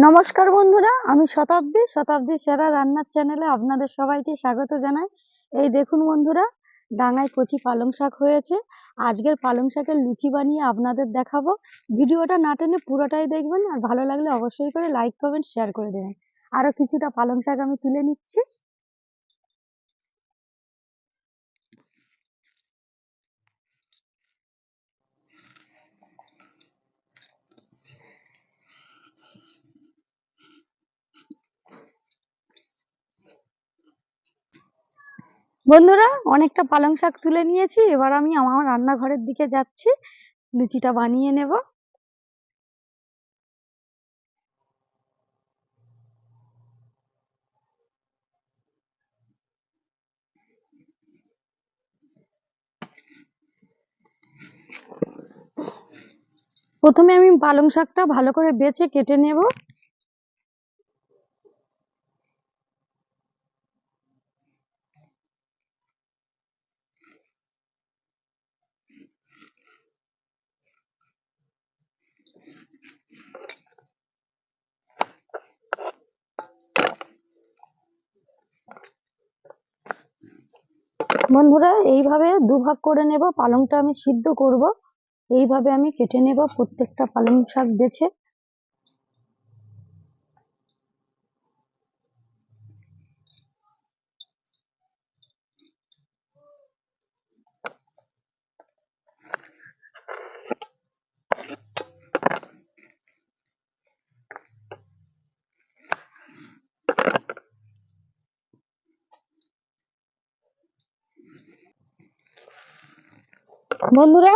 নমস্কার বন্ধুরা, আমি শতাব্দী সেরা রান্নার চ্যানেলে আপনাদের সবাইকে স্বাগত জানাই। এই দেখুন বন্ধুরা, ডাঙায় কচি পালং শাক হয়েছে। আজকের পালং শাকের লুচি বানিয়ে আপনাদের দেখাবো। ভিডিওটা না টেনে পুরোটাই দেখবেন, আর ভালো লাগলে অবশ্যই করে লাইক কমেন্ট শেয়ার করে দেবেন। আরো কিছুটা পালং শাক আমি তুলে নিচ্ছি। বন্ধুরা, অনেকটা পালং শাক তুলে নিয়েছি। এবার আমি আমার রান্নাঘরের দিকে যাচ্ছি, লুচিটা বানিয়ে নেব। প্রথমে আমি পালং শাকটা ভালো করে বেছে কেটে নেব। বন্ধুরা, এইভাবে দুভাগ করে নেব। পালংটা আমি সিদ্ধ করব, এইভাবে আমি কেটে নেব প্রত্যেকটা পালং শাক বেছে। বন্ধুরা,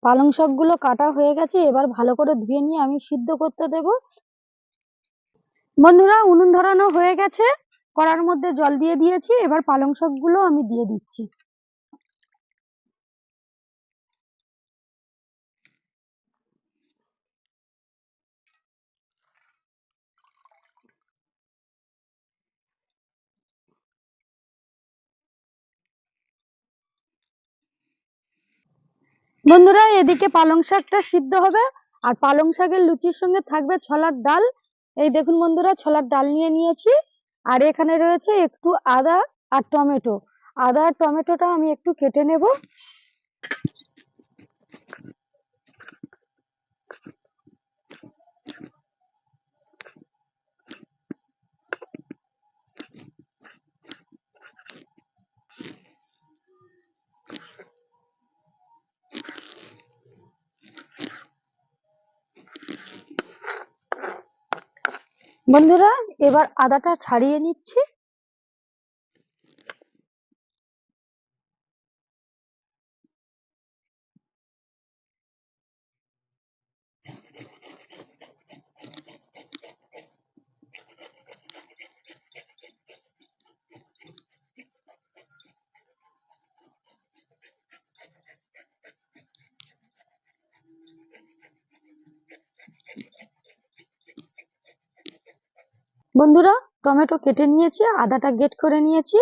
পালং শাকগুলো কাটা হয়ে গেছে। এবার ভালো করে ধুয়ে নিয়ে আমি সিদ্ধ করতে দেব। বন্ধুরা, উনুন ধরানো হয়ে গেছে, কড়ার মধ্যে জল দিয়ে দিয়েছি। এবার পালং শাকগুলো আমি দিয়ে দিচ্ছি। বন্ধুরা, এদিকে পালং শাকটা সিদ্ধ হবে, আর পালং শাকের লুচির সঙ্গে থাকবে ছোলার ডাল। এই দেখুন বন্ধুরা, ছোলার ডাল নিয়ে নিয়েছি। আর এখানে রয়েছে একটু আদা আর টমেটো। আদা আর টমেটোটা আমি একটু কেটে নেব। বন্ধুরা, এবার আদাটা ছাড়িয়ে নিচ্ছি। বন্ধুরা, টমেটো কেটে নিয়েছি, আদাটা গ্রেট করে নিয়েছি।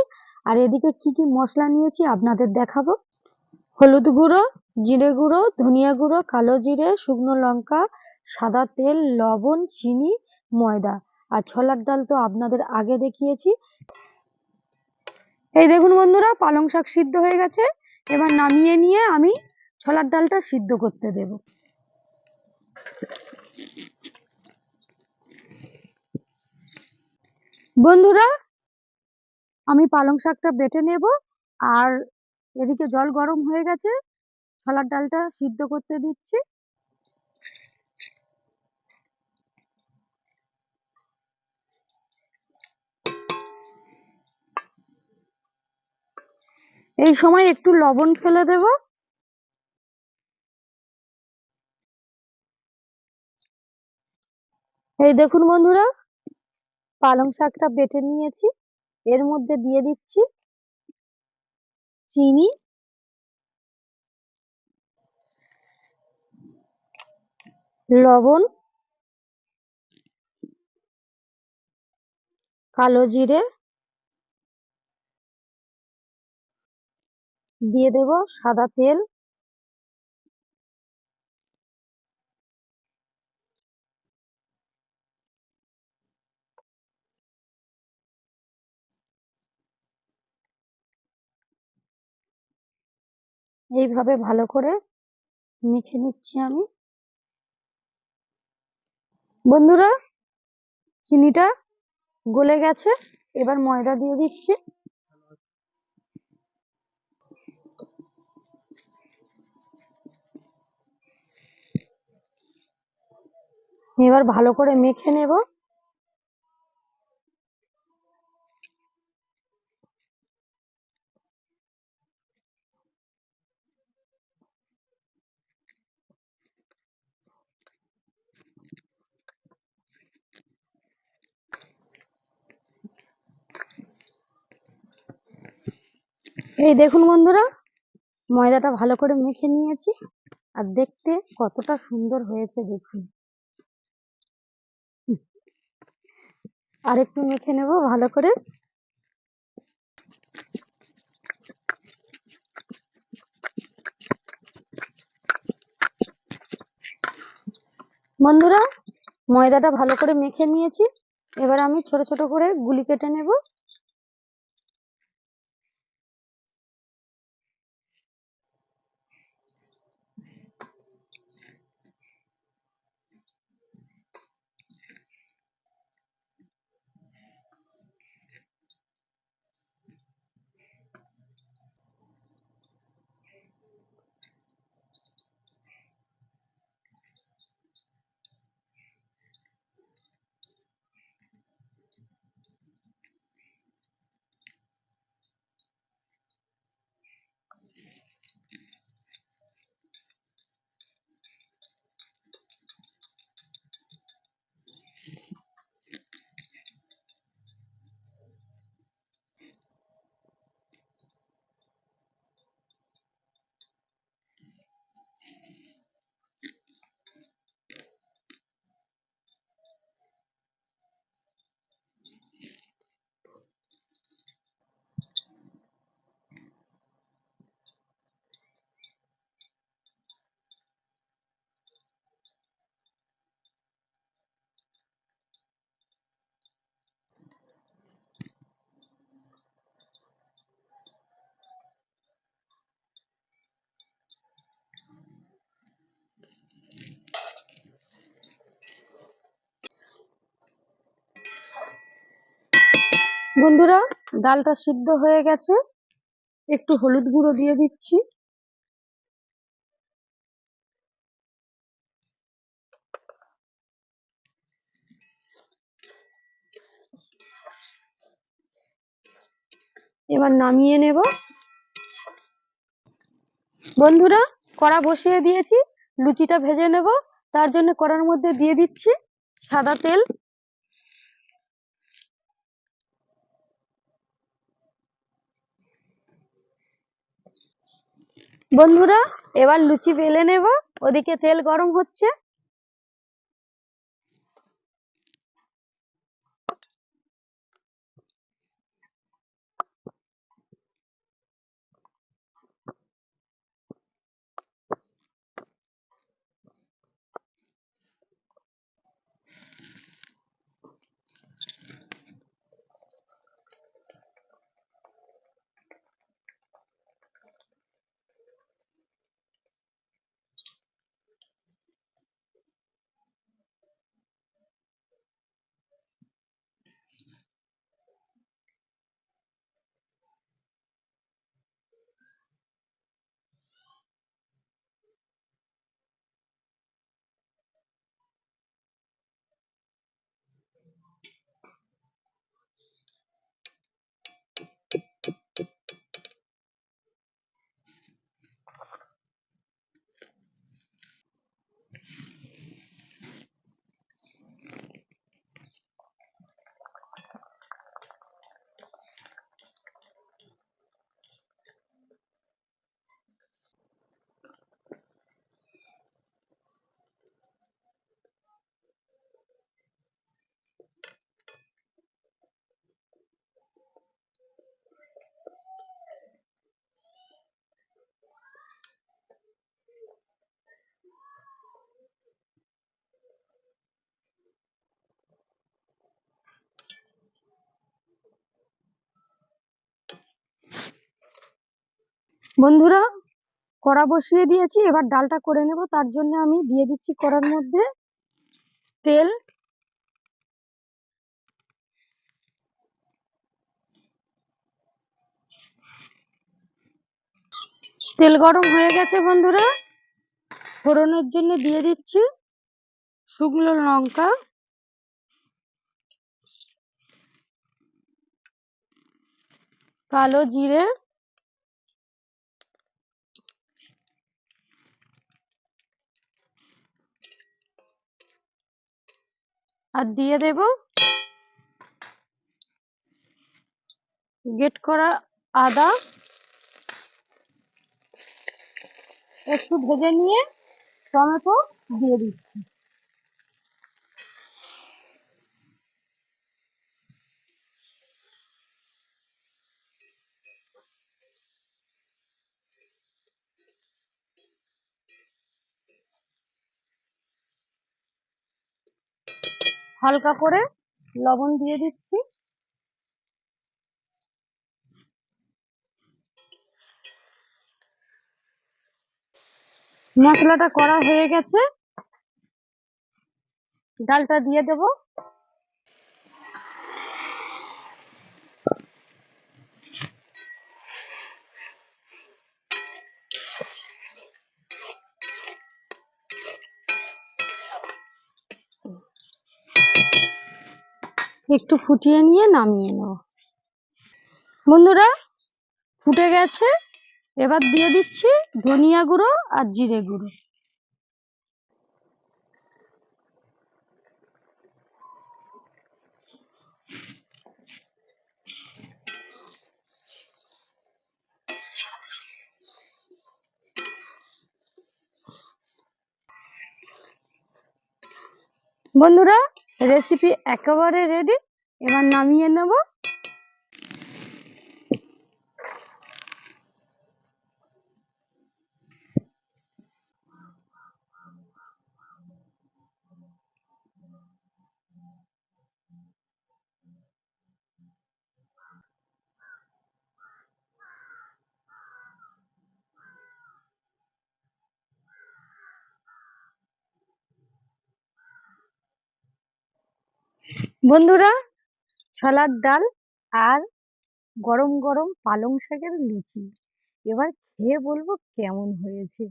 আর এদিকে কি কি মশলা নিয়েছি আপনাদের দেখাবো। হলুদ গুঁড়ো, জিরে গুঁড়ো, ধনিয়া গুঁড়ো, কালো জিরে, শুকনো লঙ্কা, সাদা তেল, লবণ, চিনি, ময়দা। আর ছোলার ডাল তো আপনাদের আগে দেখিয়েছি। এই দেখুন বন্ধুরা, পালং শাক সিদ্ধ হয়ে গেছে। এবার নামিয়ে নিয়ে আমি ছোলার ডালটা সিদ্ধ করতে দেব। বন্ধুরা, আমি পালং শাকটা বেটে নেব। আর এদিকে জল গরম হয়ে গেছে, ছোলার ডালটা সিদ্ধ করতে দিচ্ছি। এই সময় একটু লবণ ফেলে দেব। এই দেখুন বন্ধুরা, পালং শাকটা বেটে নিয়েছি। এর মধ্যে দিয়ে দিচ্ছি চিনি, লবণ, কালো জিরে, দিয়ে দেব সাদা তেল, এইভাবে ভালো করে মেখে নিচ্ছি আমি। বন্ধুরা, চিনিটা গলে গেছে, এবার ময়দা দিয়ে দিচ্ছি। এবার ভালো করে মেখে নেব। এই দেখুন বন্ধুরা, ময়দাটা ভালো করে মেখে নিয়েছি, আর দেখতে কতটা সুন্দর হয়েছে দেখুন। আর একটু মেখে নেব ভালো করে। বন্ধুরা, ময়দাটা ভালো করে মেখে নিয়েছি, এবার আমি ছোট ছোট করে গুলি কেটে নেব। বন্ধুরা, ডালটা সিদ্ধ হয়ে গেছে, একটু হলুদ গুঁড়ো দিয়ে দিচ্ছি। এবার নামিয়ে নেব। বন্ধুরা, কড়া বসিয়ে দিয়েছি, লুচিটা ভেজে নেব। তার জন্য কড়ার মধ্যে দিয়ে দিচ্ছি সাদা তেল। বন্ধুরা, এবার লুচি বেলে নেব, ওদিকে তেল গরম হচ্ছে। বন্ধুরা, কড়া বসিয়ে দিয়েছি, এবার ডালটা করে নেব। তার জন্য আমি দিয়ে দিচ্ছি কড়ার মধ্যে তেল। তেল গরম হয়ে গেছে বন্ধুরা, ফোড়নের জন্য দিয়ে দিচ্ছি শুকনো লঙ্কা, কালো জিরে, আর দিয়ে দেব গ্রেট করা আদা। একটু ভেজে নিয়ে টমেটো দিয়ে দিচ্ছি। হালকা করে লবণ দিয়ে দিচ্ছি। মশলাটা করা হয়ে গেছে, ডালটা দিয়ে দেব। একটু ফুটিয়ে নিয়ে নামিয়ে নেব। বন্ধুরা ফুটে গেছে, এবার দিয়ে দিচ্ছি ধনিয়া গুঁড়ো আর জিরে গুঁড়ো। বন্ধুরা রেসিপি একেবারে রেডি, এবার নামিয়ে নেব। বন্ধুরা ছোলার ডাল আর গরম গরম পালং শাকের লুচি, এবার খেয়ে বলবো কেমন হয়েছে।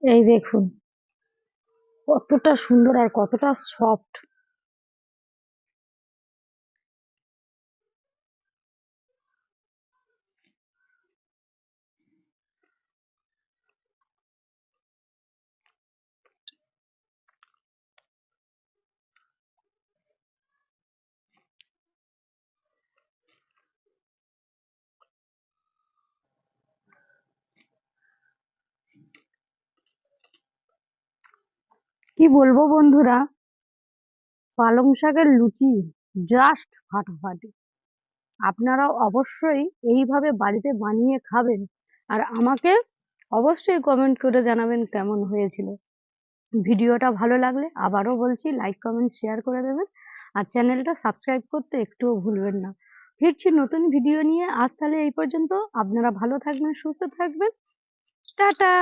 এই দেখুন কতটা সুন্দর আর কতটা সফট। কি বলবো বন্ধুরা, পালং শাকের লুচি জাস্ট ফাটাফাটি। আপনারাও অবশ্যই এইভাবে বাড়িতে বানিয়ে খাবেন, আর আমাকে অবশ্যই কমেন্ট করে জানাবেন কেমন হয়েছিল। ভিডিওটা ভালো লাগলে আবারও বলছি লাইক কমেন্ট শেয়ার করে দেবেন, আর চ্যানেলটা সাবস্ক্রাইব করতে একটুও ভুলবেন না। ফিরছি নতুন ভিডিও নিয়ে, আজ তাহলে এই পর্যন্ত। আপনারা ভালো থাকবেন, সুস্থ থাকবেন, টাটা।